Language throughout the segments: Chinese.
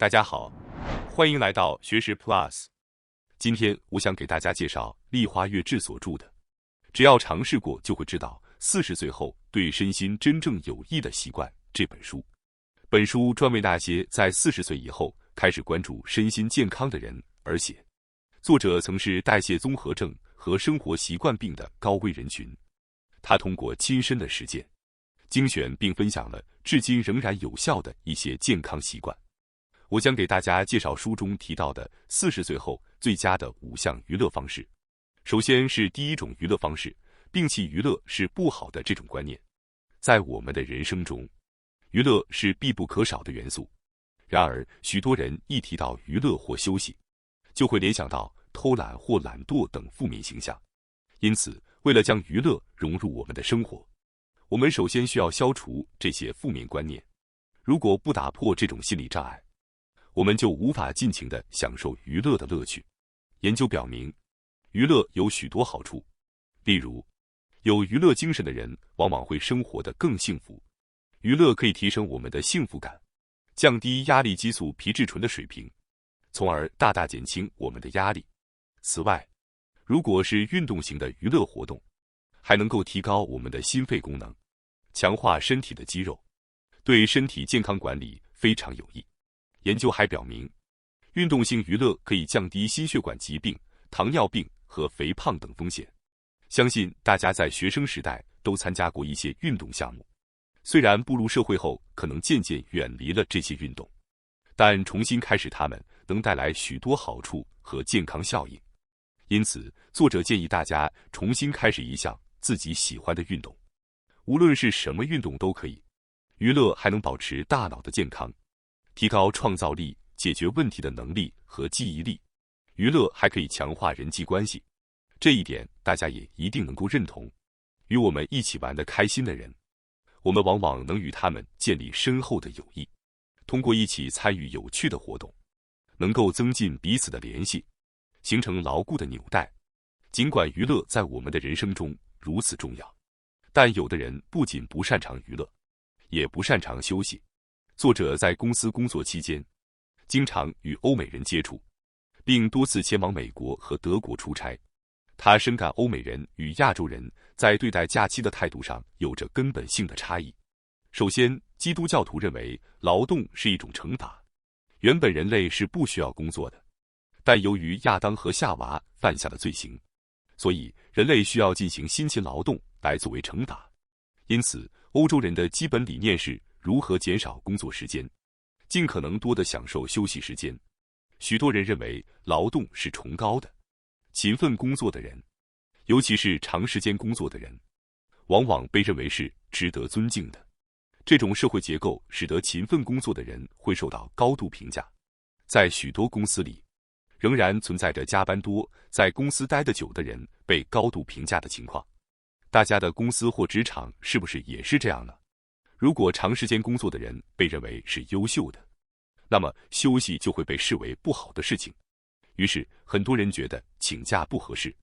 大家好，欢迎来到学识 Plus。今天我想给大家介绍立花月志所著的《只要尝试过就会知道40岁后对身心真正有益的习惯》这本书。本书专为那些在40岁以后开始关注身心健康的人而写。作者曾是代谢综合症和生活习惯病的高危人群，他通过亲身的实践，精选并分享了至今仍然有效的一些健康习惯。我将给大家介绍书中提到的40岁后最佳的5项娱乐方式。首先是第一种娱乐方式，摒弃娱乐是不好的这种观念。在我们的人生中，娱乐是必不可少的元素。然而，许多人一提到娱乐或休息，就会联想到偷懒或懒惰等负面形象。因此，为了将娱乐融入我们的生活，我们首先需要消除这些负面观念。如果不打破这种心理障碍，我们就无法尽情地享受娱乐的乐趣。研究表明，娱乐有许多好处，例如，有娱乐精神的人往往会生活得更幸福。娱乐可以提升我们的幸福感，降低压力激素皮质醇的水平，从而大大减轻我们的压力。此外，如果是运动型的娱乐活动，还能够提高我们的心肺功能，强化身体的肌肉，对身体健康管理非常有益。研究还表明，运动性娱乐可以降低心血管疾病、糖尿病和肥胖等风险。相信大家在学生时代都参加过一些运动项目，虽然步入社会后可能渐渐远离了这些运动，但重新开始它们能带来许多好处和健康效应。因此，作者建议大家重新开始一项自己喜欢的运动，无论是什么运动都可以。娱乐还能保持大脑的健康，提高创造力、解决问题的能力和记忆力。娱乐还可以强化人际关系，这一点大家也一定能够认同。与我们一起玩得开心的人，我们往往能与他们建立深厚的友谊。通过一起参与有趣的活动，能够增进彼此的联系，形成牢固的纽带。尽管娱乐在我们的人生中如此重要，但有的人不仅不擅长娱乐，也不擅长休息。作者在公司工作期间，经常与欧美人接触，并多次前往美国和德国出差。他深感欧美人与亚洲人在对待假期的态度上有着根本性的差异。首先，基督教徒认为劳动是一种惩罚，原本人类是不需要工作的，但由于亚当和夏娃犯下的罪行，所以人类需要进行辛勤劳动来作为惩罚。因此，欧洲人的基本理念是如何减少工作时间，尽可能多地享受休息时间。许多人认为劳动是崇高的，勤奋工作的人，尤其是长时间工作的人，往往被认为是值得尊敬的。这种社会结构使得勤奋工作的人会受到高度评价。在许多公司里，仍然存在着加班多、在公司待得久的人被高度评价的情况。大家的公司或职场是不是也是这样呢？如果长时间工作的人被认为是优秀的，那么休息就会被视为不好的事情。于是，很多人觉得请假不合适，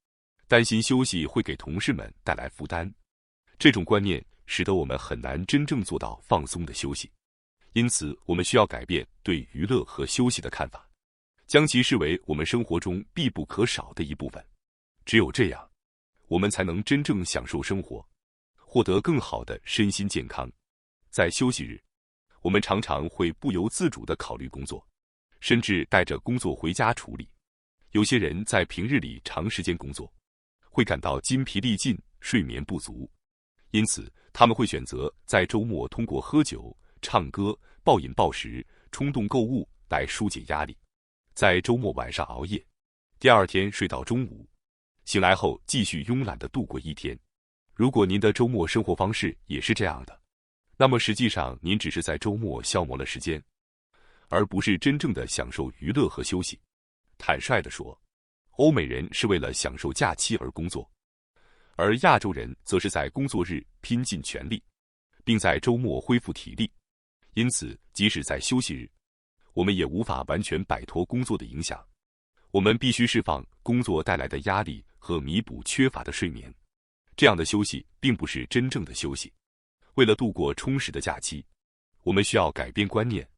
担心休息会给同事们带来负担。这种观念使得我们很难真正做到放松的休息。因此，我们需要改变对娱乐和休息的看法，将其视为我们生活中必不可少的一部分。只有这样，我们才能真正享受生活，获得更好的身心健康。在休息日，我们常常会不由自主地考虑工作，甚至带着工作回家处理。有些人在平日里长时间工作，会感到筋疲力尽、睡眠不足，因此他们会选择在周末通过喝酒、唱歌、暴饮暴食、冲动购物来疏解压力。在周末晚上熬夜，第二天睡到中午，醒来后继续慵懒地度过一天。如果您的周末生活方式也是这样的，那么实际上您只是在周末消磨了时间，而不是真正的享受娱乐和休息。坦率地说，欧美人是为了享受假期而工作，而亚洲人则是在工作日拼尽全力，并在周末恢复体力。因此，即使在休息日，我们也无法完全摆脱工作的影响。我们必须释放工作带来的压力和弥补缺乏的睡眠。这样的休息并不是真正的休息。为了度过充实的假期，我们需要改变观念，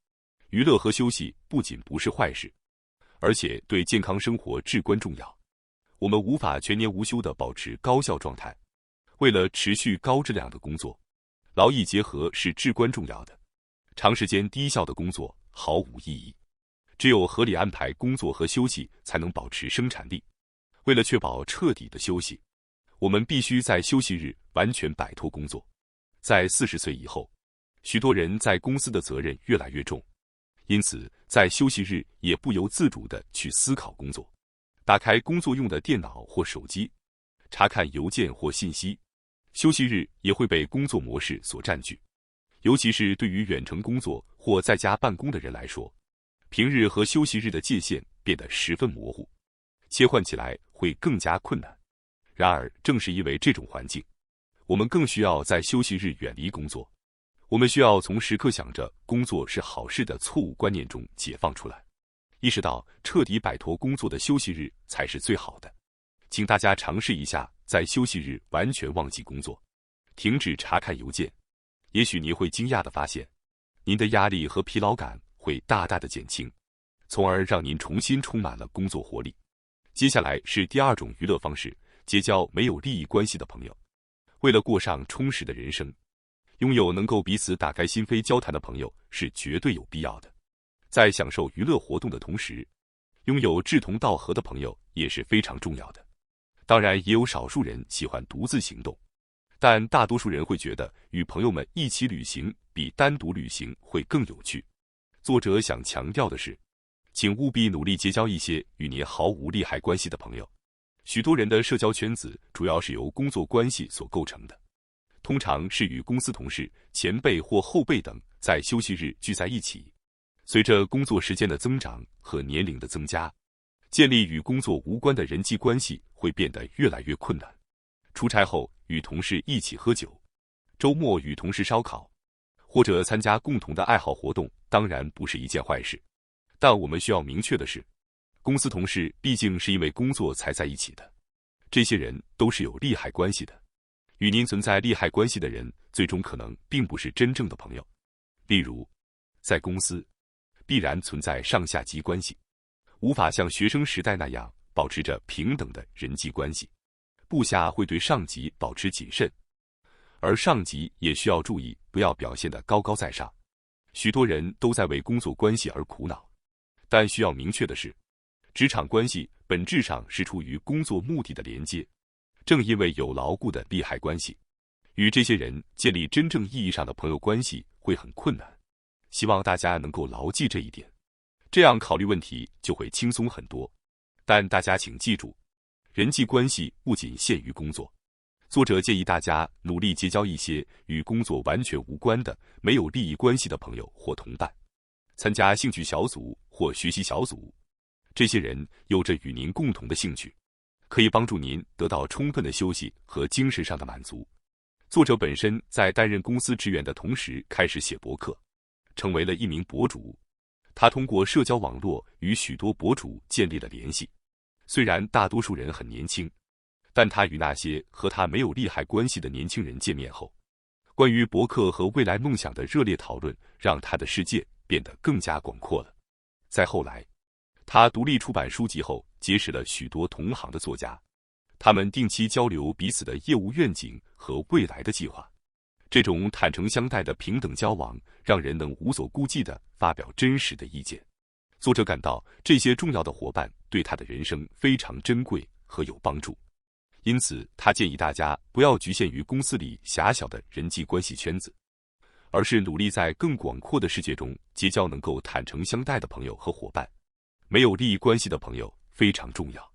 娱乐和休息不仅不是坏事，而且对健康生活至关重要。我们无法全年无休地保持高效状态，为了持续高质量的工作，劳逸结合是至关重要的。长时间低效的工作毫无意义，只有合理安排工作和休息，才能保持生产力。为了确保彻底的休息，我们必须在休息日完全摆脱工作。在40岁以后，许多人在公司的责任越来越重，因此在休息日也不由自主地去思考工作，打开工作用的电脑或手机，查看邮件或信息。休息日也会被工作模式所占据，尤其是对于远程工作或在家办公的人来说，平日和休息日的界限变得十分模糊，切换起来会更加困难。然而，正是因为这种环境，我们更需要在休息日远离工作。我们需要从时刻想着工作是好事的错误观念中解放出来，意识到彻底摆脱工作的休息日才是最好的。请大家尝试一下，在休息日完全忘记工作，停止查看邮件。也许你会惊讶地发现，您的压力和疲劳感会大大的减轻，从而让您重新充满了工作活力。接下来是第二种娱乐方式，结交没有利益关系的朋友。为了过上充实的人生，拥有能够彼此打开心扉交谈的朋友是绝对有必要的。在享受娱乐活动的同时，拥有志同道合的朋友也是非常重要的。当然，也有少数人喜欢独自行动，但大多数人会觉得与朋友们一起旅行比单独旅行会更有趣。作者想强调的是，请务必努力结交一些与您毫无利害关系的朋友。许多人的社交圈子主要是由工作关系所构成的，通常是与公司同事、前辈或后辈等在休息日聚在一起。随着工作时间的增长和年龄的增加，建立与工作无关的人际关系会变得越来越困难。出差后与同事一起喝酒，周末与同事烧烤，或者参加共同的爱好活动，当然不是一件坏事。但我们需要明确的是，公司同事毕竟是因为工作才在一起的，这些人都是有利害关系的。与您存在利害关系的人，最终可能并不是真正的朋友。例如，在公司必然存在上下级关系，无法像学生时代那样保持着平等的人际关系。部下会对上级保持谨慎，而上级也需要注意不要表现得高高在上。许多人都在为工作关系而苦恼，但需要明确的是，职场关系本质上是出于工作目的的连接。正因为有牢固的利害关系，与这些人建立真正意义上的朋友关系会很困难。希望大家能够牢记这一点，这样考虑问题就会轻松很多。但大家请记住，人际关系不仅限于工作。作者建议大家努力结交一些与工作完全无关的、没有利益关系的朋友或同伴，参加兴趣小组或学习小组。这些人有着与您共同的兴趣，可以帮助您得到充分的休息和精神上的满足。作者本身在担任公司职员的同时开始写博客，成为了一名博主。他通过社交网络与许多博主建立了联系。虽然大多数人很年轻，但他与那些和他没有利害关系的年轻人见面后，关于博客和未来梦想的热烈讨论让他的世界变得更加广阔了。再后来，他独立出版书籍后，结识了许多同行的作家，他们定期交流彼此的业务愿景和未来的计划。这种坦诚相待的平等交往，让人能无所顾忌地发表真实的意见。作者感到这些重要的伙伴对他的人生非常珍贵和有帮助，因此他建议大家不要局限于公司里狭小的人际关系圈子，而是努力在更广阔的世界中结交能够坦诚相待的朋友和伙伴。没有利益关系的朋友非常重要，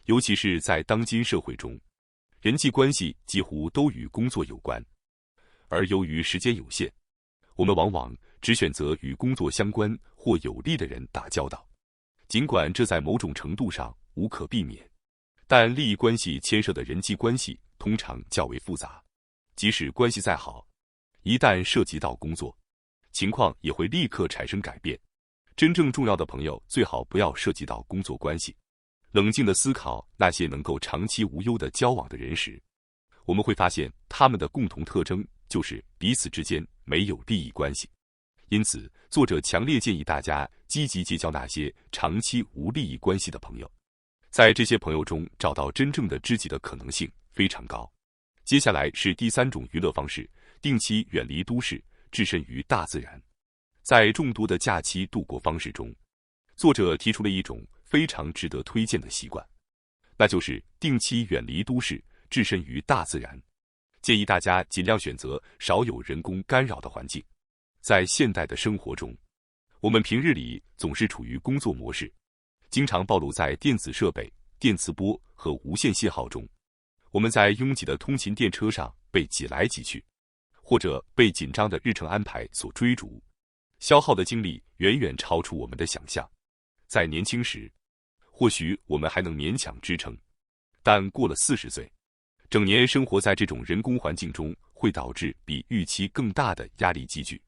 尤其是在当今社会中，人际关系几乎都与工作有关，而由于时间有限，我们往往只选择与工作相关或有利的人打交道。尽管这在某种程度上无可避免，但利益关系牵涉的人际关系通常较为复杂，即使关系再好，一旦涉及到工作，情况也会立刻产生改变。真正重要的朋友最好不要涉及到工作关系。冷静地思考那些能够长期无忧的交往的人时，我们会发现他们的共同特征就是彼此之间没有利益关系。因此，作者强烈建议大家积极结交那些长期无利益关系的朋友，在这些朋友中找到真正的知己的可能性非常高。接下来是第3种娱乐方式，定期远离都市，置身于大自然。在众多的假期度过方式中，作者提出了一种非常值得推荐的习惯，那就是定期远离都市，置身于大自然。建议大家尽量选择少有人工干扰的环境。在现代的生活中，我们平日里总是处于工作模式，经常暴露在电子设备、电磁波和无线信号中。我们在拥挤的通勤电车上被挤来挤去，或者被紧张的日程安排所追逐，消耗的精力远远超出我们的想象。在年轻时，或许我们还能勉强支撑，但过了40岁，整年生活在这种人工环境中，会导致比预期更大的压力积聚。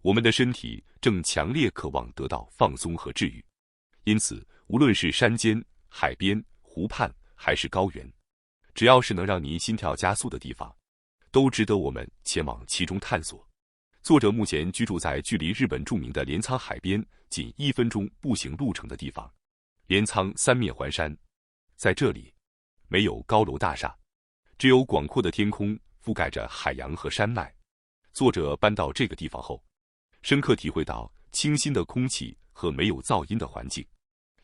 我们的身体正强烈渴望得到放松和治愈，因此，无论是山间、海边、湖畔，还是高原，只要是能让您心跳加速的地方，都值得我们前往其中探索。作者目前居住在距离日本著名的镰仓海边仅1分钟步行路程的地方。镰仓三面环山，在这里，没有高楼大厦，只有广阔的天空覆盖着海洋和山脉。作者搬到这个地方后，深刻体会到清新的空气和没有噪音的环境，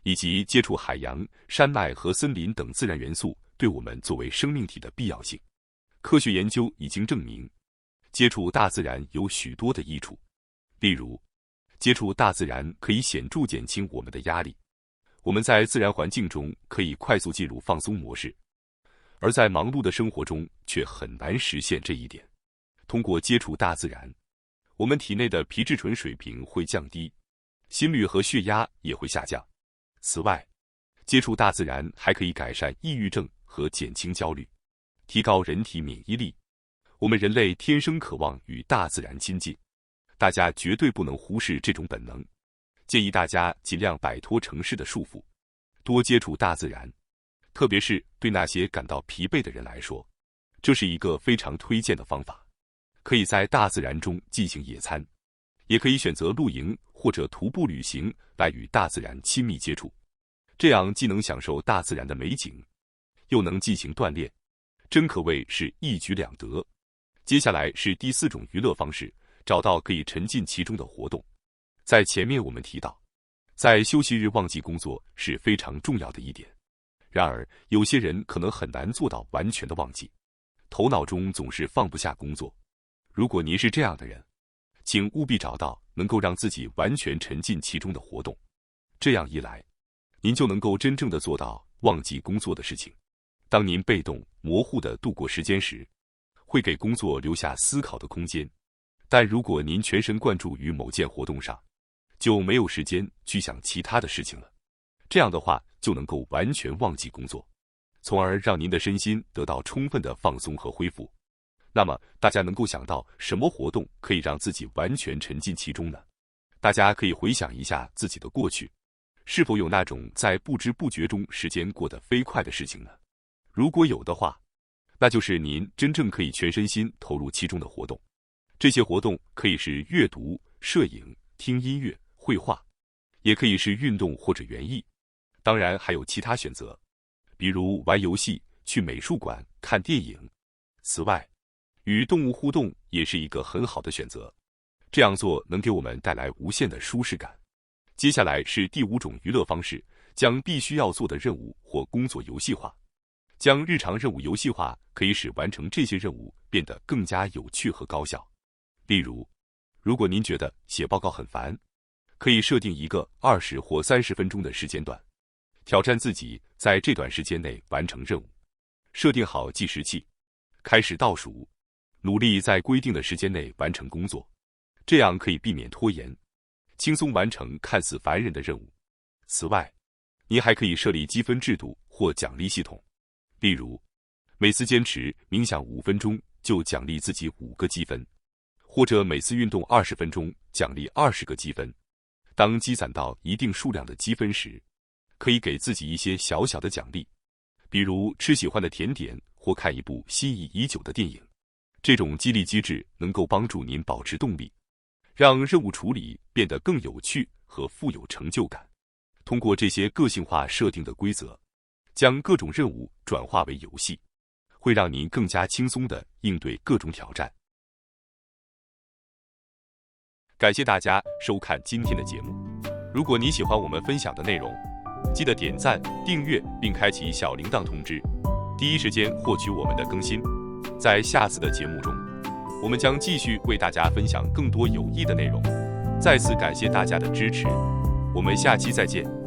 以及接触海洋、山脉和森林等自然元素对我们作为生命体的必要性。科学研究已经证明，接触大自然有许多的益处，例如，接触大自然可以显著减轻我们的压力。我们在自然环境中可以快速进入放松模式，而在忙碌的生活中却很难实现这一点。通过接触大自然，我们体内的皮质醇水平会降低，心率和血压也会下降。此外，接触大自然还可以改善抑郁症和减轻焦虑，提高人体免疫力。我们人类天生渴望与大自然亲近，大家绝对不能忽视这种本能。建议大家尽量摆脱城市的束缚，多接触大自然，特别是对那些感到疲惫的人来说，这是一个非常推荐的方法。可以在大自然中进行野餐，也可以选择露营或者徒步旅行来与大自然亲密接触，这样既能享受大自然的美景，又能进行锻炼，真可谓是一举两得。接下来是第4种娱乐方式，找到可以沉浸其中的活动。在前面我们提到，在休息日忘记工作是非常重要的一点。然而，有些人可能很难做到完全的忘记，头脑中总是放不下工作。如果您是这样的人，请务必找到能够让自己完全沉浸其中的活动。这样一来，您就能够真正的做到忘记工作的事情。当您被动、模糊地度过时间时，会给工作留下思考的空间。但如果您全神贯注于某件活动上，就没有时间去想其他的事情了。这样的话，就能够完全忘记工作，从而让您的身心得到充分的放松和恢复。那么，大家能够想到什么活动可以让自己完全沉浸其中呢？大家可以回想一下自己的过去，是否有那种在不知不觉中时间过得飞快的事情呢？如果有的话，那就是您真正可以全身心投入其中的活动。这些活动可以是阅读、摄影、听音乐、绘画，也可以是运动或者园艺。当然还有其他选择，比如玩游戏、去美术馆、看电影。此外，与动物互动也是一个很好的选择，这样做能给我们带来无限的舒适感。接下来是第5种娱乐方式，将必须要做的任务或工作游戏化。将日常任务游戏化，可以使完成这些任务变得更加有趣和高效。例如，如果您觉得写报告很烦，可以设定一个20或30分钟的时间段，挑战自己在这段时间内完成任务。设定好计时器，开始倒数，努力在规定的时间内完成工作，这样可以避免拖延，轻松完成看似烦人的任务。此外，您还可以设立积分制度或奖励系统，例如，每次坚持冥想5分钟就奖励自己5个积分，或者每次运动20分钟奖励20个积分。当积攒到一定数量的积分时，可以给自己一些小小的奖励，比如吃喜欢的甜点或看一部心仪已久的电影。这种激励机制能够帮助您保持动力，让任务处理变得更有趣和富有成就感。通过这些个性化设定的规则，将各种任务转化为游戏，会让您更加轻松地应对各种挑战。感谢大家收看今天的节目。如果你喜欢我们分享的内容，记得点赞、订阅并开启小铃铛通知，第一时间获取我们的更新。在下次的节目中，我们将继续为大家分享更多有益的内容。再次感谢大家的支持，我们下期再见。